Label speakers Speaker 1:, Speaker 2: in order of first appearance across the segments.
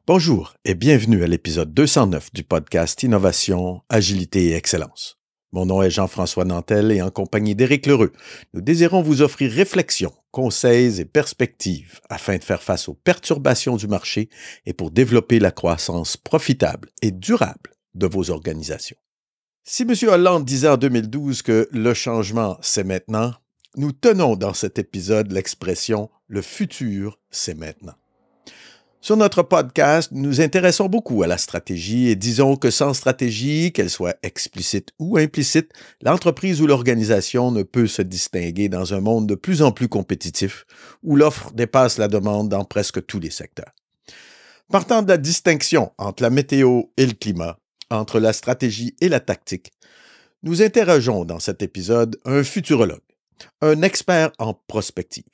Speaker 1: Bonjour et bienvenue à l'épisode 209 du podcast Innovation, Agilité et Excellence. Mon nom est Jean-François Nantel et en compagnie d'Éric Lheureux, nous désirons vous offrir réflexions, conseils et perspectives afin de faire face aux perturbations du marché et pour développer la croissance profitable et durable de vos organisations. Si M. Hollande disait en 2012 que le changement, c'est maintenant, nous tenons dans cet épisode l'expression « le futur, c'est maintenant ». Sur notre podcast, nous nous intéressons beaucoup à la stratégie et disons que sans stratégie, qu'elle soit explicite ou implicite, l'entreprise ou l'organisation ne peut se distinguer dans un monde de plus en plus compétitif où l'offre dépasse la demande dans presque tous les secteurs. Partant de la distinction entre la météo et le climat, entre la stratégie et la tactique, nous interrogeons dans cet épisode un futurologue, un expert en prospective,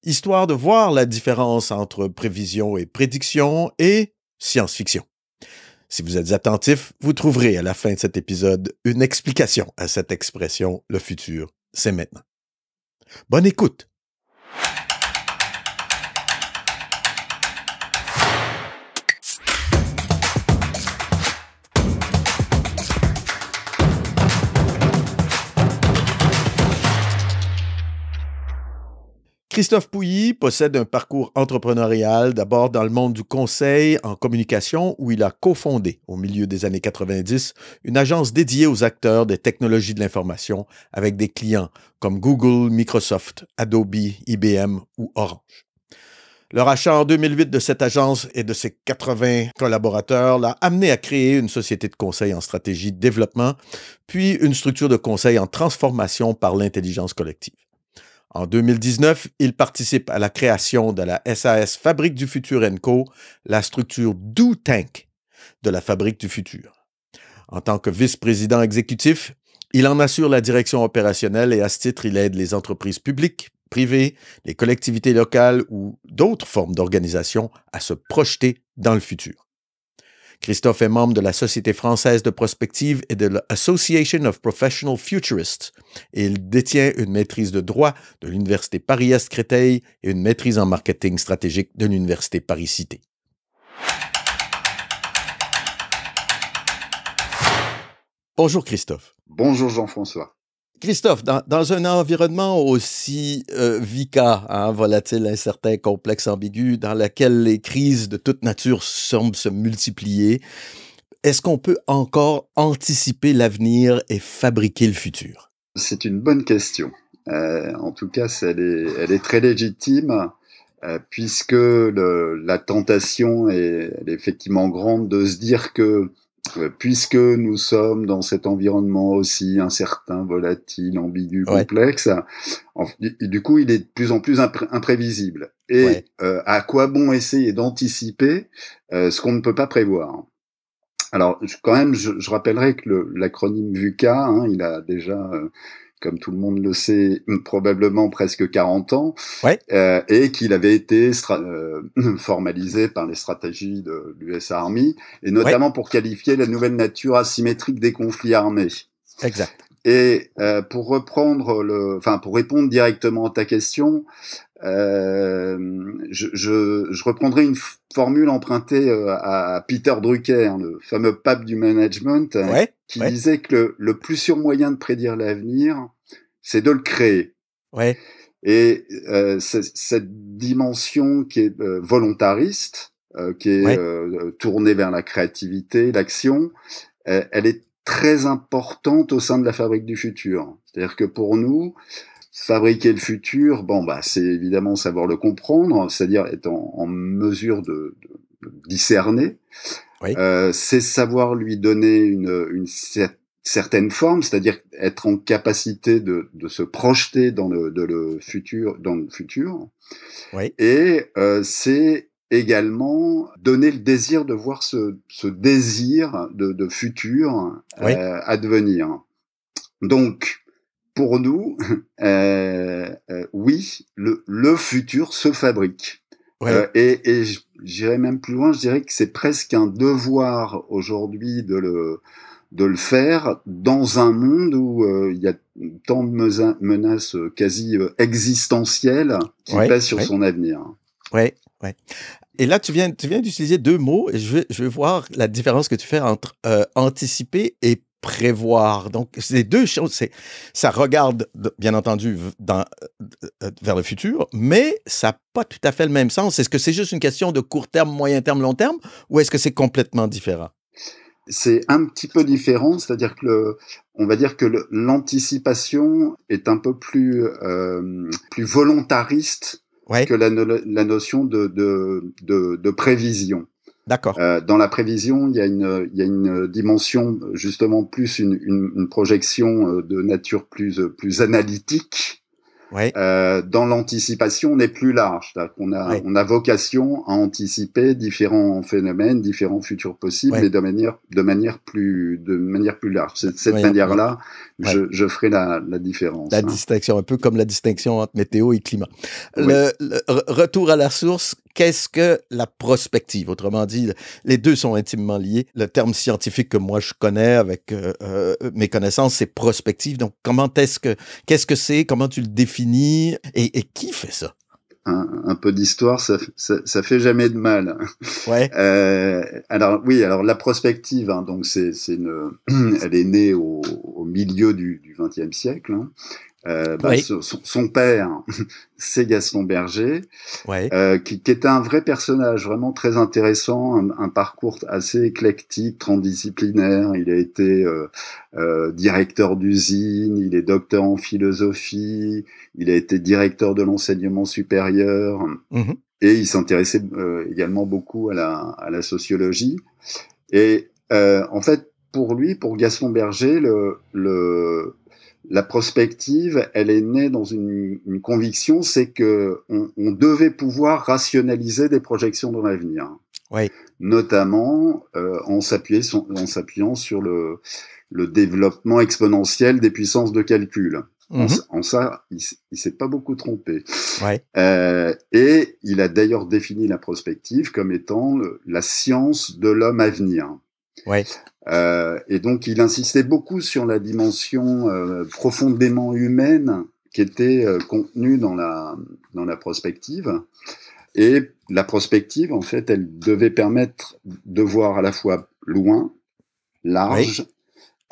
Speaker 1: histoire de voir la différence entre prévision et prédiction et science-fiction. Si vous êtes attentif, vous trouverez à la fin de cet épisode une explication à cette expression « le futur, c'est maintenant ». Bonne écoute! Christophe Pouilly possède un parcours entrepreneurial d'abord dans le monde du conseil en communication où il a cofondé au milieu des années 90 une agence dédiée aux acteurs des technologies de l'information avec des clients comme Google, Microsoft, Adobe, IBM ou Orange. Le rachat en 2008 de cette agence et de ses 80 collaborateurs l'a amené à créer une société de conseil en stratégie de développement, puis une structure de conseil en transformation par l'intelligence collective. En 2019, il participe à la création de la SAS Fabrique du Futur & Co., la structure Do Tank de la Fabrique du Futur. En tant que vice-président exécutif, il en assure la direction opérationnelle et à ce titre, il aide les entreprises publiques, privées, les collectivités locales ou d'autres formes d'organisation à se projeter dans le futur. Christophe est membre de la Société française de prospective et de l'Association of Professional Futurists et il détient une maîtrise de droit de l'Université Paris-Est-Créteil et une maîtrise en marketing stratégique de l'Université Paris-Cité. Bonjour Christophe.
Speaker 2: Bonjour Jean-François.
Speaker 1: Christophe, dans un environnement aussi VUCA, volatile, incertain, complexe, ambigu, dans lequel les crises de toute nature semblent se multiplier, est-ce qu'on peut encore anticiper l'avenir et fabriquer le futur?
Speaker 2: C'est une bonne question. En tout cas, elle est très légitime, puisque la tentation elle est effectivement grande de se dire que puisque nous sommes dans cet environnement aussi incertain, volatile, ambigu, complexe, du coup, il est de plus en plus imprévisible. Et à quoi bon essayer d'anticiper ce qu'on ne peut pas prévoir? Alors, quand même, je rappellerai que l'acronyme VUCA, il a déjà, comme tout le monde le sait, probablement presque 40 ans, et qu'il avait été formalisé par les stratégies de l'US Army, et notamment pour qualifier la nouvelle nature asymétrique des conflits armés.
Speaker 1: Exact.
Speaker 2: Et pour répondre directement à ta question, je reprendrai une formule empruntée à Peter Drucker, le fameux pape du management, qui disait que le plus sûr moyen de prédire l'avenir, c'est de le créer. Et cette dimension qui est volontariste, qui est tournée vers la créativité, l'action, elle est très importante au sein de la fabrique du futur. C'est-à-dire que pour nous, fabriquer le futur, c'est évidemment savoir le comprendre, c'est-à-dire être en mesure de discerner. C'est savoir lui donner une certaine forme, c'est-à-dire être en capacité de se projeter dans le futur. Et c'est également donner le désir de voir ce désir de futur advenir. Donc, pour nous, oui, le futur se fabrique. Et j'irais même plus loin, je dirais que c'est presque un devoir aujourd'hui de le faire dans un monde où il y a tant de menaces quasi existentielles qui pèsent sur son avenir.
Speaker 1: Et là, tu viens d'utiliser deux mots et je vais voir la différence que tu fais entre anticiper et prévoir. Donc, c'est deux choses. Ça regarde, bien entendu, vers le futur, mais ça n'a pas tout à fait le même sens. Est-ce que c'est juste une question de court terme, moyen terme, long terme, ou est-ce que c'est complètement différent?
Speaker 2: C'est un petit peu différent, c'est-à-dire que on va dire que l'anticipation est un peu plus volontariste
Speaker 1: Ouais.
Speaker 2: que la notion de prévision.
Speaker 1: D'accord.
Speaker 2: Dans la prévision, il y a une dimension, justement, plus une projection de nature plus analytique.
Speaker 1: Ouais.
Speaker 2: Dans l'anticipation, on est plus large. On a vocation à anticiper différents phénomènes, différents futurs possibles, mais de manière plus large. C'est de cette manière-là, je ferai la différence.
Speaker 1: La distinction, un peu comme la distinction entre météo et climat. Le retour à la source, qu'est-ce que la prospective? Autrement dit, les deux sont intimement liés. Le terme scientifique que moi je connais avec mes connaissances, c'est prospective. Donc, qu'est-ce que c'est? Comment tu le définis? Et qui fait ça?
Speaker 2: Un peu d'histoire, ça fait jamais de mal.
Speaker 1: Ouais.
Speaker 2: Alors la prospective, hein, donc elle est née au milieu du XXe siècle. Hein. Son père, c'est Gaston Berger, qui était un vrai personnage, vraiment très intéressant, un parcours assez éclectique, transdisciplinaire. Il a été directeur d'usine, il est docteur en philosophie, il a été directeur de l'enseignement supérieur, et il s'intéressait également beaucoup à la sociologie. Et en fait, pour Gaston Berger, la prospective, elle est née dans une conviction, c'est que on devait pouvoir rationaliser des projections dans l'avenir.
Speaker 1: Oui.
Speaker 2: Notamment en s'appuyant sur le développement exponentiel des puissances de calcul. En ça, il s'est pas beaucoup trompé.
Speaker 1: Ouais.
Speaker 2: Et il a d'ailleurs défini la prospective comme étant la science de l'homme à venir.
Speaker 1: Ouais.
Speaker 2: Et donc, il insistait beaucoup sur la dimension profondément humaine qui était contenue dans la prospective. Et la prospective, en fait, elle devait permettre de voir à la fois loin, large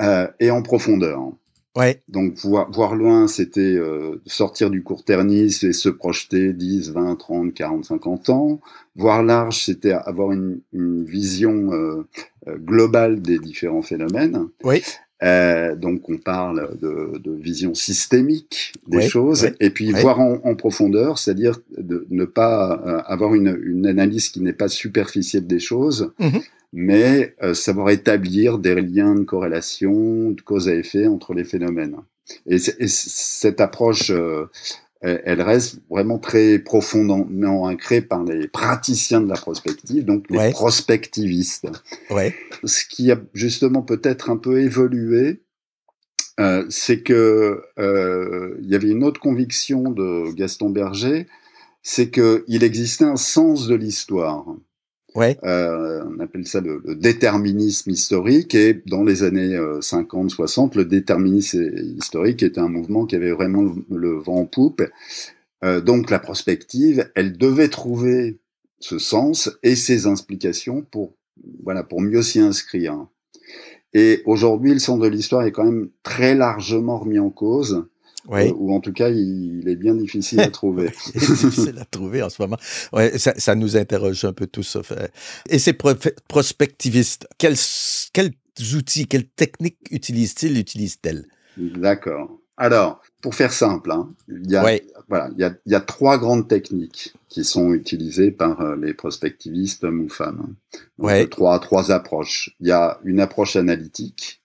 Speaker 2: et en profondeur.
Speaker 1: Ouais.
Speaker 2: Donc, voir loin, c'était sortir du court-termisme et se projeter 10, 20, 30, 40, 50 ans. Voir large, c'était avoir une vision globale des différents phénomènes.
Speaker 1: Oui.
Speaker 2: Donc, on parle de vision systémique des choses. Et puis, voir en profondeur, c'est-à-dire de ne pas avoir une analyse qui n'est pas superficielle des choses, mais savoir établir des liens de corrélation, de cause à effet entre les phénomènes. Et cette approche, elle reste vraiment très profondément ancrée par les praticiens de la prospective, donc les prospectivistes.
Speaker 1: Ouais.
Speaker 2: Ce qui a justement peut-être un peu évolué, c'est que il y avait une autre conviction de Gaston Berger, c'est qu'il existait un sens de l'histoire.
Speaker 1: Ouais.
Speaker 2: On appelle ça le déterminisme historique, et dans les années 50-60, le déterminisme historique était un mouvement qui avait vraiment le vent en poupe. Donc la prospective, elle devait trouver ce sens et ses implications pour mieux s'y inscrire. Et aujourd'hui, le sens de l'histoire est quand même très largement remis en cause. Ou en tout cas, il est bien difficile à trouver.
Speaker 1: Il est difficile à trouver en ce moment. Ouais, ça nous interroge un peu tous. Et ces prospectivistes, quels outils, quelles techniques utilisent-elles?
Speaker 2: D'accord. Alors, pour faire simple, hein, il y a trois grandes techniques qui sont utilisées par les prospectivistes, hommes ou femmes. Donc, trois approches. Il y a une approche analytique,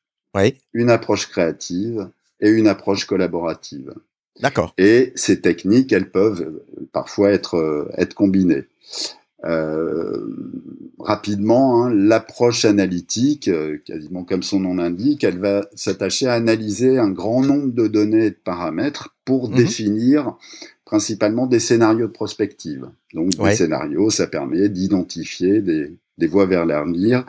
Speaker 2: une approche créative et une approche collaborative.
Speaker 1: D'accord.
Speaker 2: Et ces techniques, elles peuvent parfois être combinées. Rapidement, hein, l'approche analytique, quasiment comme son nom l'indique, elle va s'attacher à analyser un grand nombre de données et de paramètres pour définir principalement des scénarios de prospective. Donc, des scénarios, ça permet d'identifier des voies vers l'avenir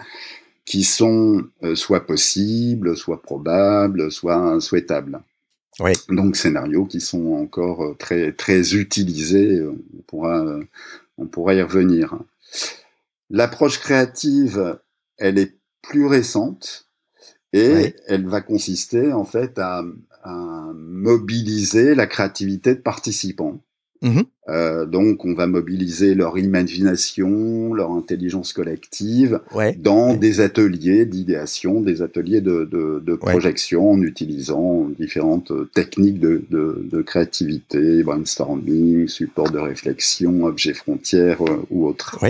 Speaker 2: qui sont soit possibles, soit probables, soit souhaitables. Donc, scénarios qui sont encore très, très utilisés, on pourra y revenir. L'approche créative, elle est plus récente et elle va consister en fait à mobiliser la créativité de participants. Donc, on va mobiliser leur imagination, leur intelligence collective dans des ateliers d'idéation, des ateliers de projection en utilisant différentes techniques de créativité, brainstorming, support de réflexion, objet frontière ou autres.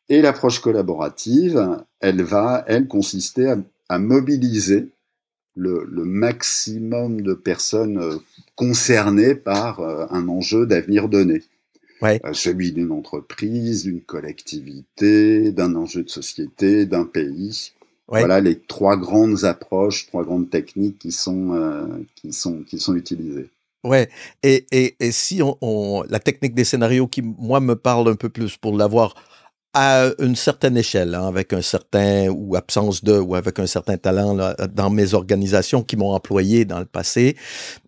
Speaker 2: Et l'approche collaborative, elle va, consister à mobiliser le maximum de personnes concernées par un enjeu d'avenir donné. Celui d'une entreprise, d'une collectivité, d'un enjeu de société, d'un pays. Voilà les trois grandes approches, trois grandes techniques qui sont utilisées.
Speaker 1: Et si la technique des scénarios qui, moi, me parle un peu plus pour l'avoir à une certaine échelle, avec un certain, ou absence de, ou avec un certain talent là, dans mes organisations qui m'ont employé dans le passé,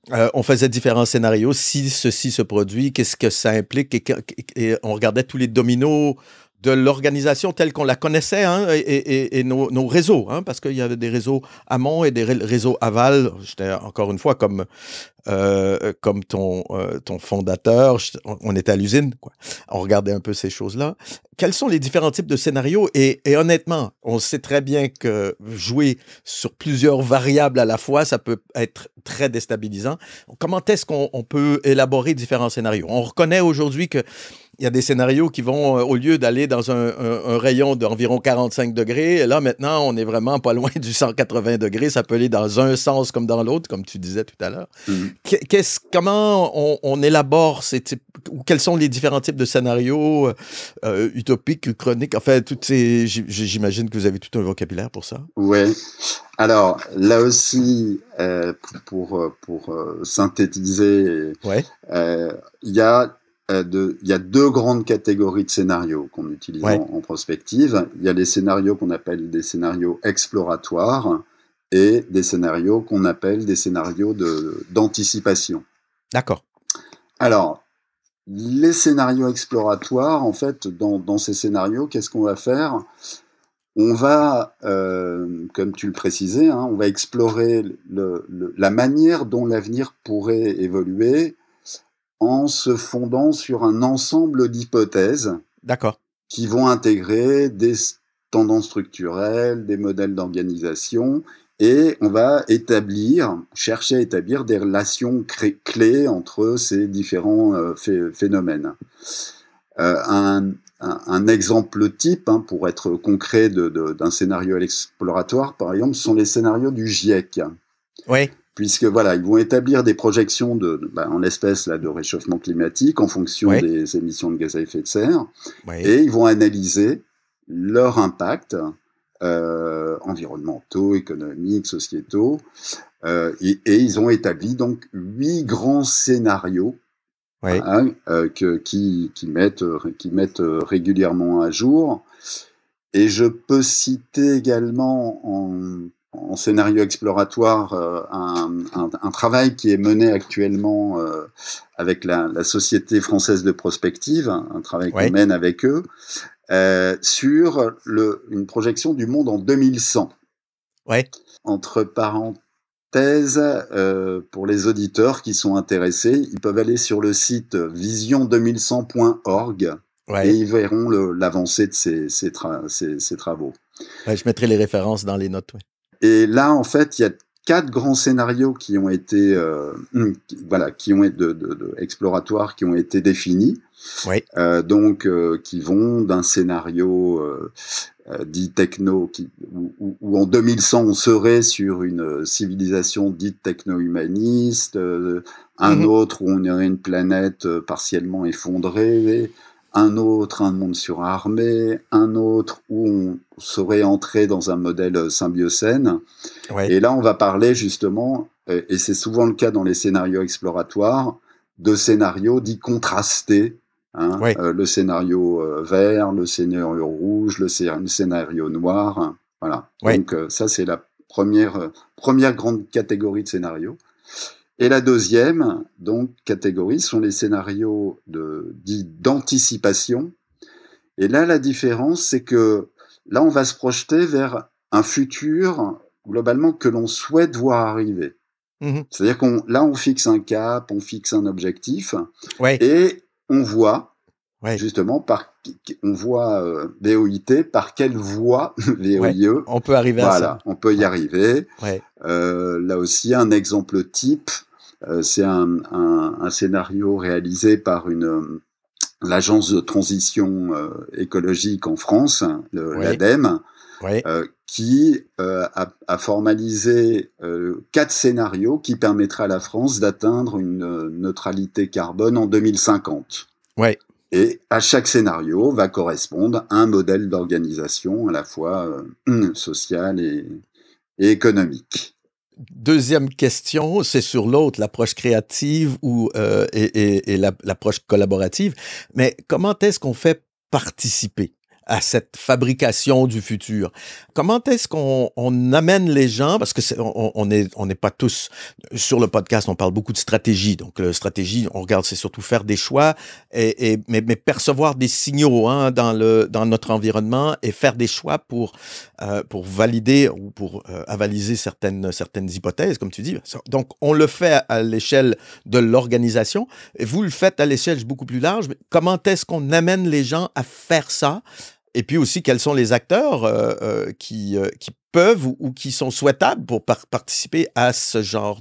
Speaker 1: on faisait différents scénarios. Si ceci se produit, qu'est-ce que ça implique? Et on regardait tous les dominos de l'organisation telle qu'on la connaissait, hein, et nos réseaux, hein, parce qu'il y avait des réseaux amont et des réseaux aval. J'étais encore une fois comme ton fondateur, on était à l'usine, quoi. On regardait un peu ces choses-là. Quels sont les différents types de scénarios? Et honnêtement, on sait très bien que jouer sur plusieurs variables à la fois, ça peut être très déstabilisant. Comment est-ce qu'on peut élaborer différents scénarios? On reconnaît aujourd'hui que il y a des scénarios qui vont, au lieu d'aller dans un rayon d'environ 45 degrés, et là, maintenant, on est vraiment pas loin du 180 degrés. Ça peut aller dans un sens comme dans l'autre, comme tu disais tout à l'heure. Comment on élabore ces types, ou quels sont les différents types de scénarios utopiques, chroniques? Enfin, j'imagine que vous avez tout un vocabulaire pour ça.
Speaker 2: Oui. Alors, là aussi, pour synthétiser, il y a deux grandes catégories de scénarios qu'on utilise en prospective. Il y a les scénarios qu'on appelle des scénarios exploratoires et des scénarios qu'on appelle des scénarios d'anticipation.
Speaker 1: D'accord.
Speaker 2: Alors, les scénarios exploratoires, en fait, dans ces scénarios, qu'est-ce qu'on va faire ? On va, comme tu le précisais, hein, on va explorer la manière dont l'avenir pourrait évoluer en se fondant sur un ensemble d'hypothèses qui vont intégrer des tendances structurelles, des modèles d'organisation, et on va chercher à établir des relations clés entre ces différents phénomènes. Un exemple type, hein, pour être concret d'un scénario exploratoire, par exemple, sont les scénarios du GIEC. Puisque voilà, ils vont établir des projections en l'espèce là de réchauffement climatique en fonction des émissions de gaz à effet de serre, et ils vont analyser leur impact environnementaux, économiques, sociétaux, et ils ont établi donc 8 grands scénarios qui mettent régulièrement à jour. Et je peux citer également en scénario exploratoire un travail qui est mené actuellement avec la Société française de prospective, un travail qu'on mène avec eux, sur une projection du monde en 2100. Entre parenthèses, pour les auditeurs qui sont intéressés, ils peuvent aller sur le site vision2100.org et ils verront l'avancée de ces travaux.
Speaker 1: Je mettrai les références dans les notes.
Speaker 2: Et là, en fait, il y a 4 grands scénarios qui ont été, exploratoires, qui ont été définis. Qui vont d'un scénario dit techno, où en 2100 on serait sur une civilisation dite techno-humaniste, un autre où on aurait une planète partiellement effondrée, un autre, un monde surarmé, un autre où on serait entré dans un modèle symbiocène. Et là, on va parler justement, et c'est souvent le cas dans les scénarios exploratoires, de scénarios dits contrastés. Le scénario vert, le scénario rouge, le scénario noir. Voilà. Donc, ça, c'est la première grande catégorie de scénarios. Et la deuxième catégorie sont les scénarios dits d'anticipation, Et là, la différence, c'est que là, on va se projeter vers un futur, globalement, que l'on souhaite voir arriver. C'est-à-dire là, on fixe un cap, on fixe un objectif, et on voit, justement, on voit VOIT, par quelle voie, VOIE,
Speaker 1: on peut arriver à ça.
Speaker 2: On peut y arriver. Là aussi, un exemple type, c'est un scénario réalisé par l'agence de transition écologique en France, l'ADEME, qui a formalisé 4 scénarios qui permettraient à la France d'atteindre une neutralité carbone en 2050. Et à chaque scénario va correspondre un modèle d'organisation à la fois social et économique.
Speaker 1: Deuxième question, c'est sur l'autre, l'approche créative et l'approche collaborative. Mais comment est-ce qu'on fait participer à cette fabrication du futur? Comment est-ce qu'on amène les gens, parce que on n'est pas tous sur le podcast, on parle beaucoup de stratégie. Donc, la stratégie, on regarde, c'est surtout faire des choix mais percevoir des signaux dans notre environnement et faire des choix pour valider ou pour avaliser certaines hypothèses, comme tu dis. Donc, on le fait à l'échelle de l'organisation et vous le faites à l'échelle beaucoup plus large. Mais comment est-ce qu'on amène les gens à faire ça? Et puis aussi, quels sont les acteurs qui peuvent ou qui sont souhaitables pour participer à ce genre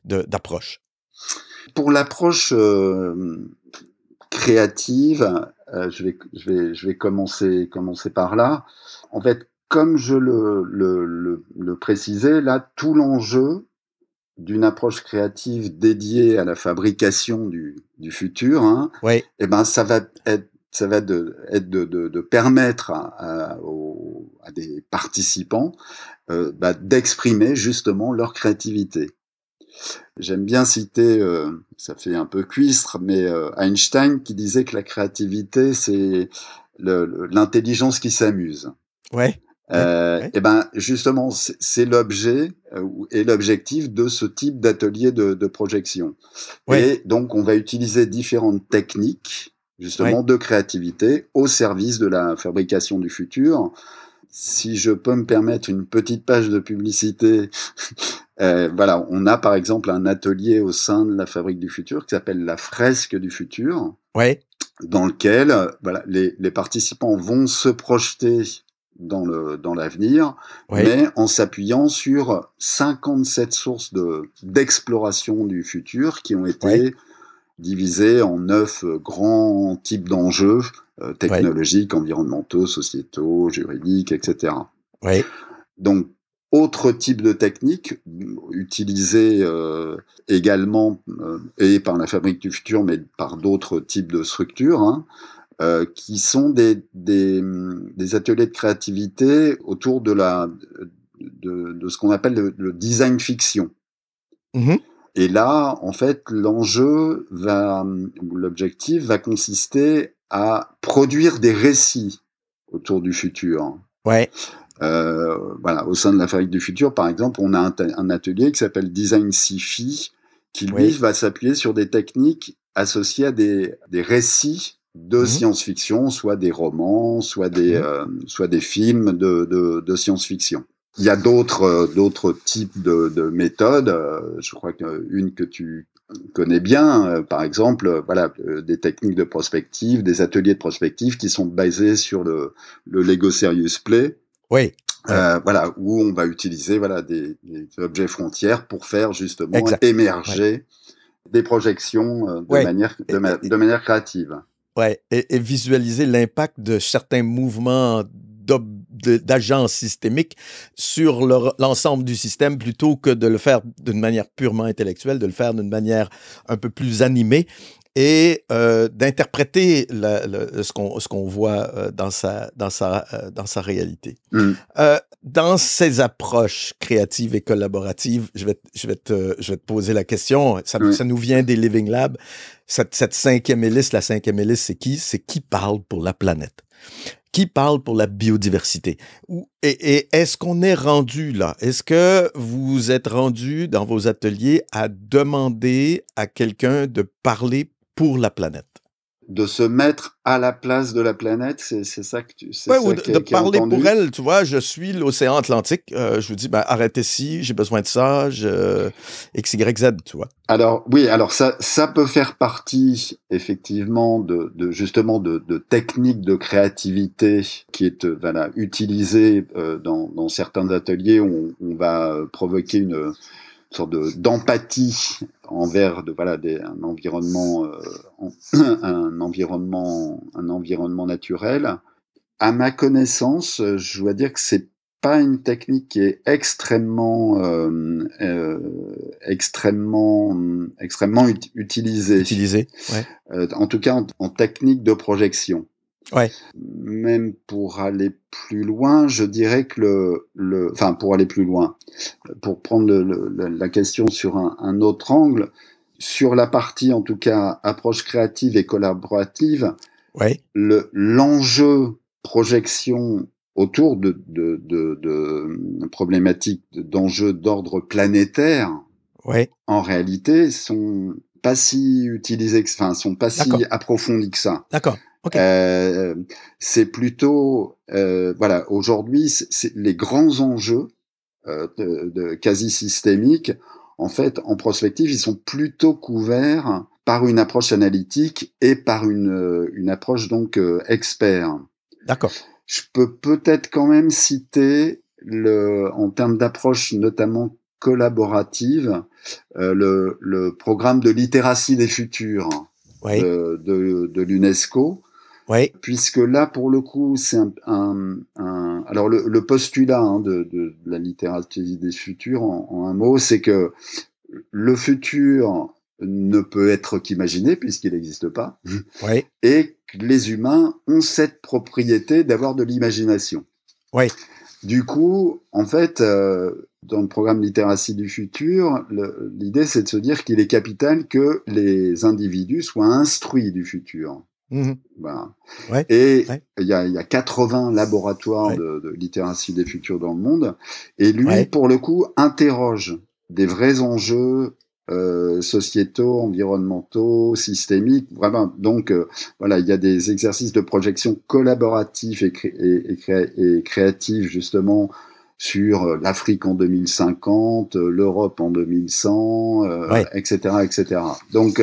Speaker 1: d'approche?
Speaker 2: Pour l'approche créative, je vais commencer par là. En fait, comme je le précisais, là, tout l'enjeu d'une approche créative dédiée à la fabrication du futur, et ben, ça va être de permettre à des participants d'exprimer justement leur créativité. J'aime bien citer, ça fait un peu cuistre, mais Einstein qui disait que la créativité, c'est l'intelligence qui s'amuse. Et ben justement, c'est l'objet et l'objectif de ce type d'atelier de projection. Et donc, on va utiliser différentes techniques justement de créativité au service de la fabrication du futur. Si je peux me permettre une petite page de publicité, on a par exemple un atelier au sein de la Fabrique du futur qui s'appelle la fresque du futur, dans lequel les participants vont se projeter dans l'avenir, mais en s'appuyant sur 57 sources d'exploration du futur qui ont été divisées en 9 grands types d'enjeux technologiques, environnementaux, sociétaux, juridiques, etc. Donc, autre type de technique utilisée également et par la Fabrique du futur, mais par d'autres types de structures, qui sont des ateliers de créativité autour de ce qu'on appelle le design fiction. Et là, en fait, l'objectif va consister à produire des récits autour du futur. Au sein de la Fabrique du futur, par exemple, on a un atelier qui s'appelle Design Sci-Fi, qui lui va s'appuyer sur des techniques associées à des récits de science-fiction, soit des romans, soit des films de science-fiction. Il y a d'autres types de méthodes. Je crois qu'une que tu connais bien, par exemple, des techniques de prospective, des ateliers de prospective qui sont basés sur le Lego Serious Play. Où on va utiliser des objets frontières pour faire justement émerger des projections de manière créative.
Speaker 1: Et visualiser l'impact de certains mouvements d'agents systémiques sur l'ensemble du système plutôt que de le faire d'une manière purement intellectuelle, de le faire d'une manière un peu plus animée et d'interpréter ce qu'on voit dans sa réalité. Dans ces approches créatives et collaboratives, je vais te poser la question. Ça nous vient des Living Labs. Cette cinquième hélice, la cinquième hélice, c'est qui? C'est qui parle pour la planète? Qui parle pour la biodiversité? Et est-ce qu'on est rendu là? Est-ce que vous êtes rendu dans vos ateliers à demander à quelqu'un de parler pour la planète?
Speaker 2: de se mettre à la place de la planète, c'est ça que
Speaker 1: ou de parler pour elle, tu vois, je suis l'océan Atlantique, je vous dis, ben, arrêtez ici, j'ai besoin de ça, X, Y, Z, tu vois.
Speaker 2: Alors, oui, alors ça peut faire partie, effectivement, justement, de techniques de créativité qui est, voilà, utilisée, dans certains ateliers où on va provoquer une sorte d'empathie envers un environnement un environnement naturel. À ma connaissance, je dois dire que c'est pas une technique qui est extrêmement utilisée.
Speaker 1: Ouais.
Speaker 2: En tout cas en technique de projection.
Speaker 1: Ouais.
Speaker 2: Même pour aller plus loin, je dirais que pour aller plus loin, pour prendre la question sur un autre angle, sur la partie, en tout cas, approche créative et collaborative,
Speaker 1: ouais.
Speaker 2: L'enjeu projection autour de problématiques, d'enjeux d'ordre planétaire,
Speaker 1: ouais.
Speaker 2: en réalité, sont pas si utilisés, sont pas si approfondis que ça.
Speaker 1: D'accord. Okay.
Speaker 2: C'est plutôt, aujourd'hui, les grands enjeux de quasi systémiques, en fait, en prospective, ils sont plutôt couverts par une approche analytique et par une approche donc expert.
Speaker 1: D'accord.
Speaker 2: Je peux peut-être quand même citer en termes d'approche notamment collaborative, le programme de littératie des futurs de l'UNESCO.
Speaker 1: Oui.
Speaker 2: Puisque là, pour le coup, c'est alors le postulat de la littératie des futurs, en un mot, c'est que le futur ne peut être qu'imaginé puisqu'il n'existe pas, et que les humains ont cette propriété d'avoir de l'imagination.
Speaker 1: Oui.
Speaker 2: Du coup, en fait, dans le programme littératie du futur, l'idée, c'est de se dire qu'il est capital que les individus soient instruits du futur.
Speaker 1: Mmh.
Speaker 2: Voilà.
Speaker 1: Ouais.
Speaker 2: Et il y a 80 laboratoires de littératie des futurs dans le monde, et lui, pour le coup, interroge des vrais enjeux sociétaux, environnementaux, systémiques, vraiment. Donc, il y a des exercices de projection collaboratifs et créatifs, justement, sur l'Afrique en 2050, l'Europe en 2100, etc., etc. Donc,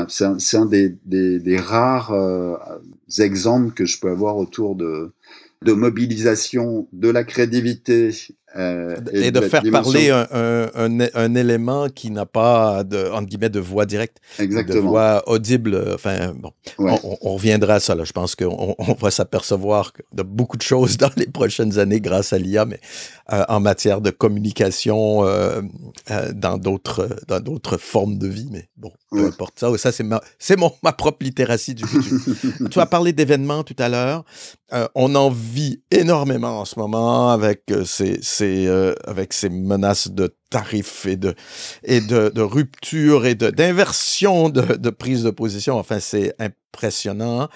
Speaker 2: c'est un des rares exemples que je peux avoir autour de mobilisation de la créativité
Speaker 1: et de faire parler un élément qui n'a pas entre guillemets de voix directe, de voix audible. Enfin bon, on reviendra à ça là. Je pense qu'on va s'apercevoir de beaucoup de choses dans les prochaines années grâce à l'IA, mais en matière de communication dans d'autres formes de vie. Mais bon, peu importe ça. Ça c'est ma propre littératie du futur. Tu as parlé d'événements tout à l'heure. On en vit énormément en ce moment avec ces menaces de tarifs et de rupture et d'inversion de prise de position. Enfin, c'est impressionnant.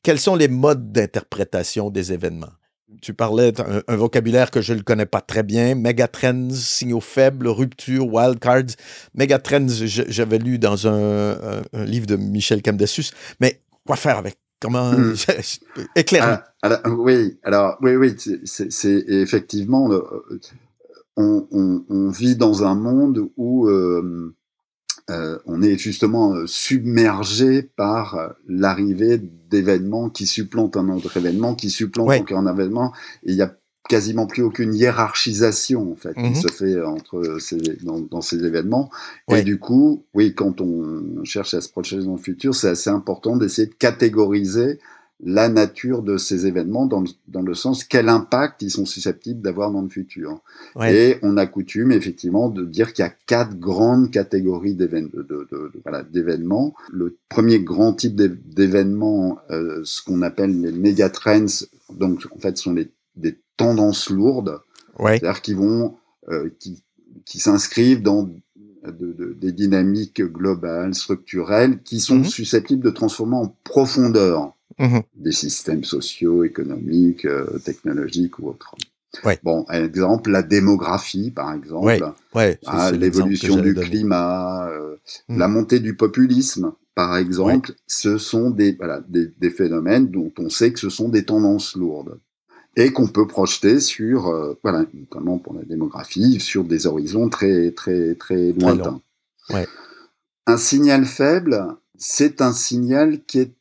Speaker 1: Quels sont les modes d'interprétation des événements? Tu parlais d'un vocabulaire que je ne connais pas très bien. Megatrends, signaux faibles, rupture, wildcards. Megatrends, j'avais lu dans un livre de Michel Camdessus. Mais quoi faire avec? Comment éclaire?
Speaker 2: Oui, c'est effectivement, on vit dans un monde où on est justement submergé par l'arrivée d'événements qui supplantent un autre événement, qui supplantent encore un événement, et il y a quasiment plus aucune hiérarchisation en fait qui se fait dans ces événements. Et du coup, quand on cherche à se projeter dans le futur, c'est assez important d'essayer de catégoriser la nature de ces événements dans le sens quel impact ils sont susceptibles d'avoir dans le futur. Et on a coutume effectivement de dire qu'il y a 4 grandes catégories d'événements. Le premier grand type d'événements, ce qu'on appelle les mégatrends, donc en fait sont des tendances lourdes, c'est-à-dire qui s'inscrivent dans des dynamiques globales, structurelles, qui sont susceptibles de transformer en profondeur des systèmes sociaux, économiques, technologiques ou autres. Bon, exemple, la démographie, par exemple, l'évolution du climat, la montée du populisme, par exemple, ce sont des phénomènes dont on sait que ce sont des tendances lourdes et qu'on peut projeter sur, notamment pour la démographie, sur des horizons très, très, très lointains.
Speaker 1: Ouais.
Speaker 2: Un signal faible, c'est un signal qui est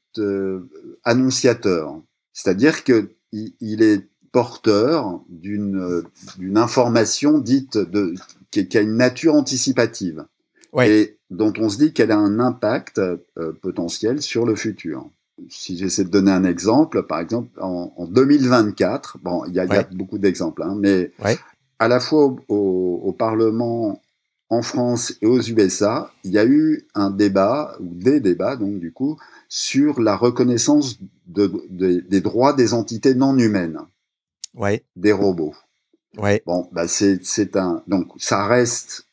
Speaker 2: annonciateur, c'est-à-dire que il est porteur d'une information dite qui a une nature anticipative et dont on se dit qu'elle a un impact potentiel sur le futur. Si j'essaie de donner un exemple, par exemple en 2024, il y a beaucoup d'exemples, mais à la fois au Parlement en France et aux USA, il y a eu un débat, ou des débats donc du coup, sur la reconnaissance des droits des entités non humaines, des robots. Donc ça reste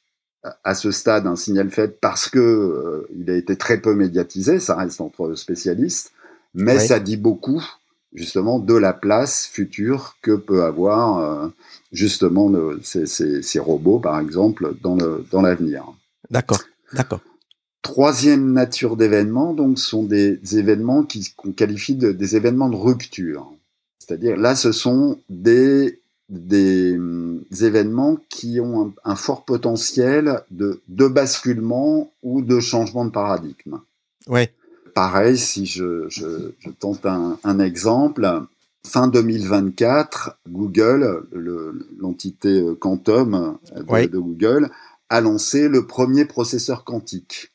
Speaker 2: à ce stade un signal faible parce que il a été très peu médiatisé, ça reste entre spécialistes, mais ça dit beaucoup justement de la place future que peut avoir justement ces robots, par exemple, dans l'avenir.
Speaker 1: D'accord.
Speaker 2: Troisième nature d'événements, donc, sont des événements qu'on qualifie des événements de rupture. C'est-à-dire, là, ce sont des événements qui ont un fort potentiel de basculement ou de changement de paradigme. Pareil, si je tente un exemple, fin 2024, Google, l'entité Quantum de Google, a lancé le premier processeur quantique.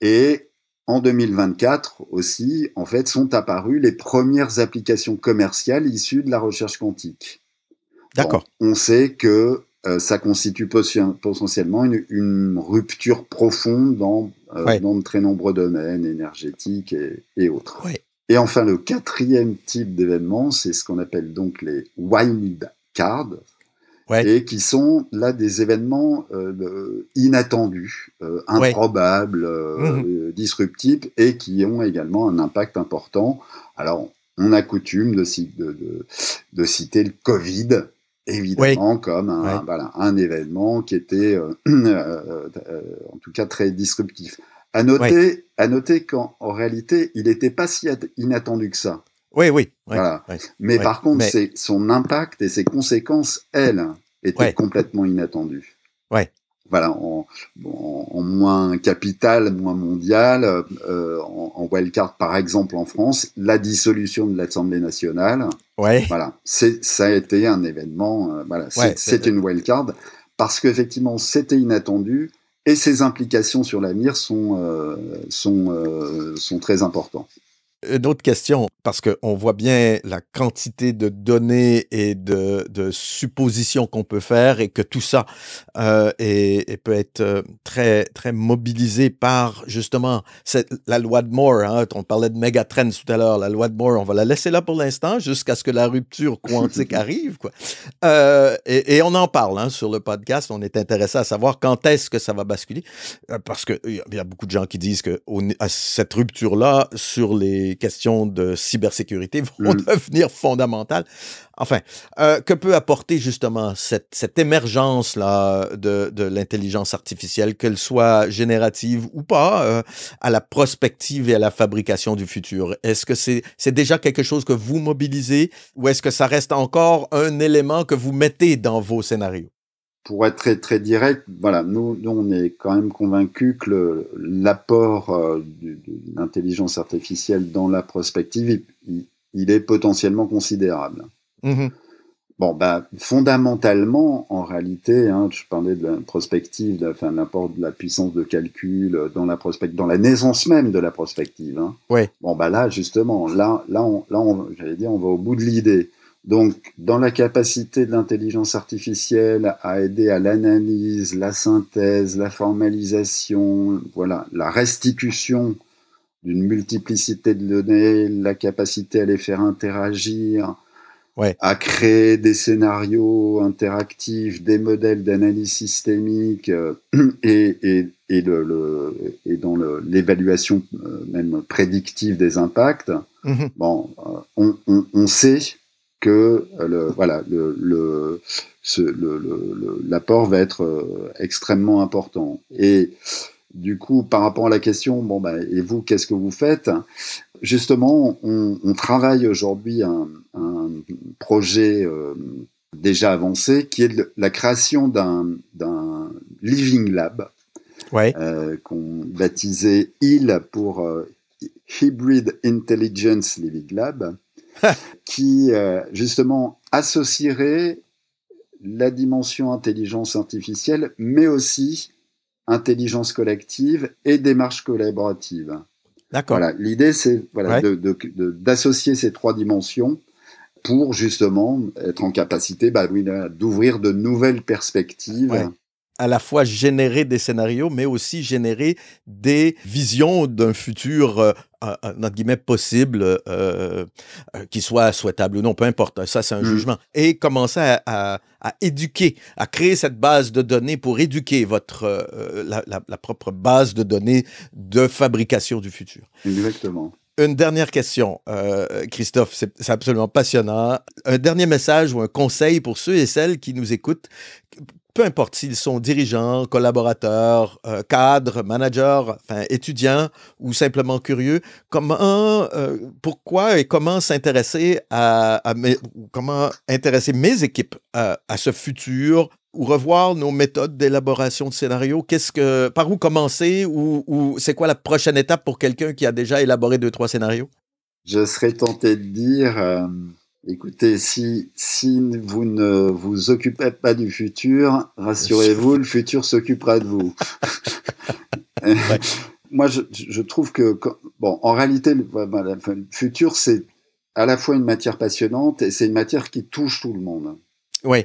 Speaker 2: Et en 2024 aussi, en fait, sont apparues les premières applications commerciales issues de la recherche quantique.
Speaker 1: D'accord.
Speaker 2: On sait que ça constitue potentiellement une rupture profonde dans de très nombreux domaines énergétiques et autres. Et enfin, le quatrième type d'événement, c'est ce qu'on appelle donc les wild cards, et qui sont là des événements inattendus, improbables, disruptifs, et qui ont également un impact important. Alors, on a coutume de citer le Covid, évidemment, comme un événement qui était en tout cas très disruptif. À noter qu'en réalité, il n'était pas si inattendu que ça. Mais par contre, son impact et ses conséquences, elles, étaient complètement inattendues. En moins capital, moins mondial, en wildcard, par exemple, en France, la dissolution de l'Assemblée nationale. Ça a été un événement. C'est une wildcard parce qu'effectivement, c'était inattendu et ses implications sur l'avenir sont très importantes.
Speaker 1: Une autre question, parce qu'on voit bien la quantité de données et de suppositions qu'on peut faire et que tout ça peut être très, très mobilisé par justement la loi de Moore. On parlait de Megatrends tout à l'heure, la loi de Moore, on va la laisser là pour l'instant jusqu'à ce que la rupture quantique arrive. Et on en parle sur le podcast, on est intéressé à savoir quand est-ce que ça va basculer, parce qu'il y a beaucoup de gens qui disent que à cette rupture-là, sur les questions de cybersécurité vont devenir fondamentales. Enfin, que peut apporter justement cette émergence-là de l'intelligence artificielle, qu'elle soit générative ou pas, à la prospective et à la fabrication du futur? Est-ce que c'est déjà quelque chose que vous mobilisez ou est-ce que ça reste encore un élément que vous mettez dans vos scénarios?
Speaker 2: Pour être très, très direct, nous on est quand même convaincus que l'apport de l'intelligence artificielle dans la prospective, il est potentiellement considérable. Fondamentalement, en réalité, je parlais de la prospective, l'apport de la puissance de calcul dans la naissance même de la prospective. Là, justement, on va au bout de l'idée. Donc, dans la capacité de l'intelligence artificielle à aider à l'analyse, la synthèse, la formalisation, la restitution d'une multiplicité de données, la capacité à les faire interagir, à créer des scénarios interactifs, des modèles d'analyse systémique et dans l'évaluation même prédictive des impacts. On sait que l'apport va être extrêmement important. Et Du coup, par rapport à la question, bon, bah, et vous, qu'est-ce que vous faites? Justement, on travaille aujourd'hui un projet déjà avancé qui est la création d'un Living Lab
Speaker 1: Ouais.
Speaker 2: qu'on baptisait HIL pour Hybrid Intelligence Living Lab, qui justement associerait la dimension intelligence artificielle, mais aussi intelligence collective et démarche collaborative.
Speaker 1: D'accord.
Speaker 2: Voilà, l'idée c'est
Speaker 1: Ouais.
Speaker 2: d'associer ces trois dimensions pour justement être en capacité d'ouvrir de nouvelles perspectives.
Speaker 1: Ouais. À la fois générer des scénarios, mais aussi générer des visions d'un futur, entre guillemets, possible, qui soit souhaitable ou non, peu importe. Ça, c'est un jugement. Et commencer à éduquer, à créer cette base de données pour éduquer votre la propre base de données de fabrication du futur.
Speaker 2: Exactement.
Speaker 1: Une dernière question, Christophe, c'est absolument passionnant. Un dernier message ou un conseil pour ceux et celles qui nous écoutent, peu importe s'ils sont dirigeants, collaborateurs, cadres, managers, enfin étudiants ou simplement curieux, pourquoi et comment s'intéresser comment intéresser mes équipes à ce futur ou revoir nos méthodes d'élaboration de scénarios? Par où commencer ou c'est quoi la prochaine étape pour quelqu'un qui a déjà élaboré 2-3 scénarios?
Speaker 2: Je serais tenté de dire, écoutez, si vous ne vous occupez pas du futur, rassurez-vous, le futur s'occupera de vous.
Speaker 1: Ouais.
Speaker 2: Moi, je trouve que, bon, en réalité, le futur, c'est à la fois une matière passionnante et c'est une matière qui touche tout le monde.
Speaker 1: Oui.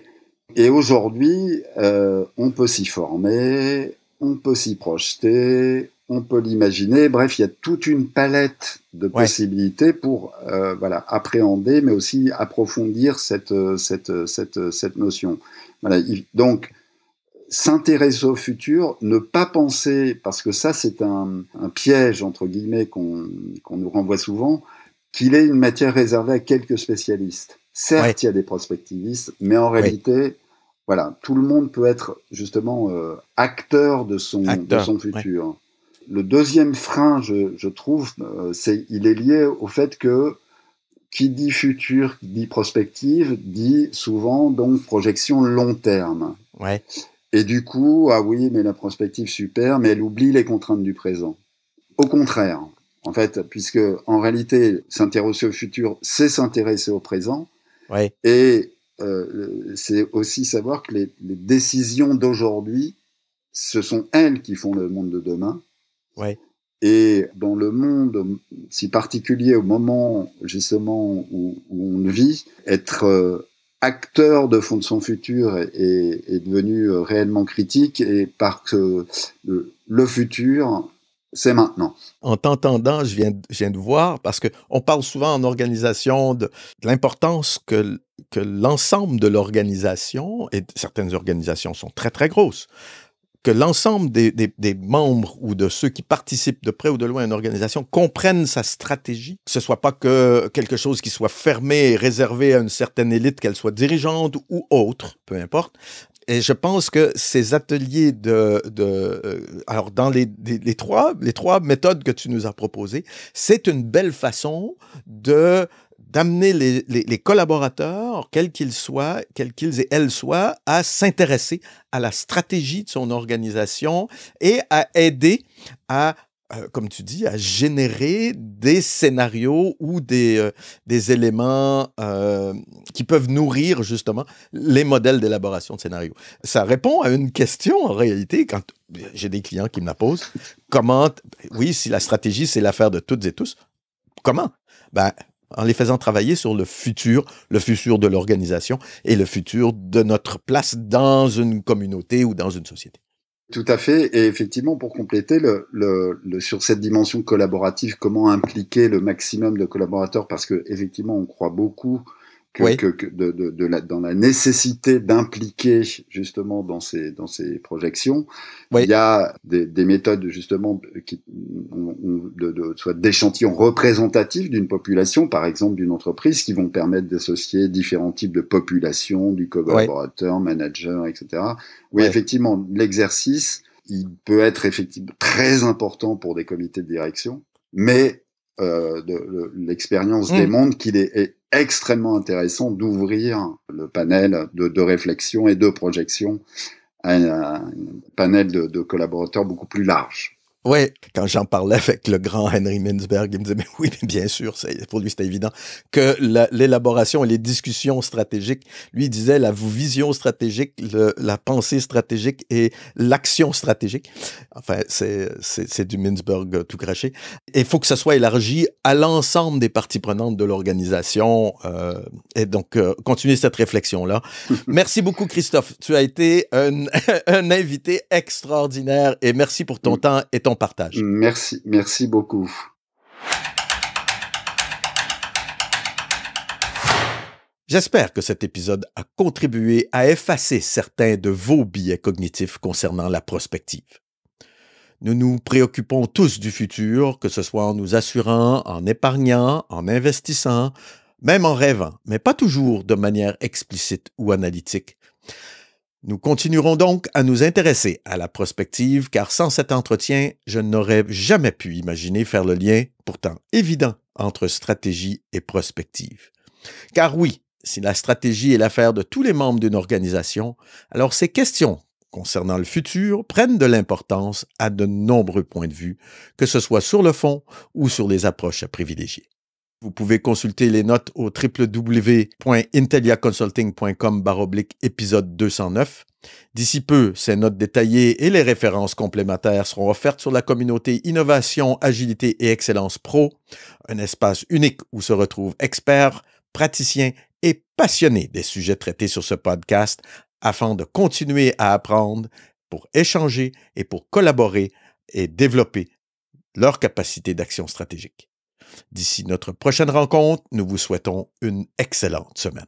Speaker 2: Et aujourd'hui, on peut s'y former, on peut s'y projeter, on peut l'imaginer. Bref, il y a toute une palette de possibilités pour appréhender, mais aussi approfondir cette notion. Voilà. Donc, s'intéresser au futur, ne pas penser, parce que ça, c'est un piège, entre guillemets, qu'on nous renvoie souvent, qu'il est une matière réservée à quelques spécialistes. Certes, il y a des prospectivistes, mais en réalité, voilà, tout le monde peut être justement acteur de son futur. Ouais. Le deuxième frein, je trouve, il est lié au fait que qui dit futur, qui dit prospective, dit souvent donc projection long terme.
Speaker 1: Ouais.
Speaker 2: Et du coup, ah oui, mais la prospective super, mais elle oublie les contraintes du présent. Au contraire, en fait, puisque en réalité, s'intéresser au futur, c'est s'intéresser au présent.
Speaker 1: Ouais.
Speaker 2: Et c'est aussi savoir que les décisions d'aujourd'hui, ce sont elles qui font le monde de demain.
Speaker 1: Ouais.
Speaker 2: Et dans le monde si particulier, au moment justement où on vit, être acteur de son futur est devenu réellement critique, et parce que le futur, c'est maintenant.
Speaker 1: En t'entendant, je viens de voir, parce qu'on parle souvent en organisation de l'importance que l'ensemble de l'organisation, et certaines organisations sont très, très grosses, que l'ensemble des membres ou de ceux qui participent de près ou de loin à une organisation comprennent sa stratégie, que ce soit pas que quelque chose qui soit fermé et réservé à une certaine élite, qu'elle soit dirigeante ou autre, peu importe. Et je pense que ces ateliers alors dans les trois méthodes que tu nous as proposées, c'est une belle façon d'amener les collaborateurs, quels qu'ils et elles soient, à s'intéresser à la stratégie de son organisation et à aider à, comme tu dis, à générer des scénarios ou des éléments qui peuvent nourrir justement les modèles d'élaboration de scénarios. Ça répond à une question en réalité quand j'ai des clients qui me la posent. Oui, si la stratégie c'est l'affaire de toutes et tous, comment? En les faisant travailler sur le futur de l'organisation et le futur de notre place dans une communauté ou dans une société.
Speaker 2: Tout à fait. Et effectivement, pour compléter, sur cette dimension collaborative, comment impliquer le maximum de collaborateurs, parce que effectivement, on croit beaucoup dans la nécessité d'impliquer justement dans ces projections. Il y a des méthodes justement soit d'échantillons représentatifs d'une population, par exemple d'une entreprise, qui vont permettre d'associer différents types de populations, du collaborateur, manager, etc. Oui, effectivement, l'exercice, il peut être effectivement très important pour des comités de direction, mais l'expérience démontre qu'il est extrêmement intéressant d'ouvrir le panel de réflexion et de projection à un panel de collaborateurs beaucoup plus large.
Speaker 1: Oui, quand j'en parlais avec le grand Henry Mintzberg, il me disait, mais oui, mais bien sûr, pour lui c'était évident, que l'élaboration et les discussions stratégiques, lui il disait la vision stratégique, la pensée stratégique et l'action stratégique. Enfin, c'est du Mintzberg tout craché. Et il faut que ça soit élargi à l'ensemble des parties prenantes de l'organisation. Et donc, continuer cette réflexion-là. Merci beaucoup, Christophe. Tu as été un invité extraordinaire et merci pour ton temps et ton partage.
Speaker 2: Merci beaucoup.
Speaker 1: J'espère que cet épisode a contribué à effacer certains de vos biais cognitifs concernant la prospective. Nous nous préoccupons tous du futur, que ce soit en nous assurant, en épargnant, en investissant, même en rêvant, mais pas toujours de manière explicite ou analytique. Nous continuerons donc à nous intéresser à la prospective, car sans cet entretien, je n'aurais jamais pu imaginer faire le lien, pourtant évident, entre stratégie et prospective. Car oui, si la stratégie est l'affaire de tous les membres d'une organisation, alors ces questions concernant le futur prennent de l'importance à de nombreux points de vue, que ce soit sur le fond ou sur les approches à privilégier. Vous pouvez consulter les notes au www.inteliaconsulting.com/épisode 209. D'ici peu, ces notes détaillées et les références complémentaires seront offertes sur la communauté Innovation, Agilité et Excellence Pro, un espace unique où se retrouvent experts, praticiens et passionnés des sujets traités sur ce podcast afin de continuer à apprendre, pour échanger et pour collaborer et développer leur capacité d'action stratégique. D'ici notre prochaine rencontre, nous vous souhaitons une excellente semaine.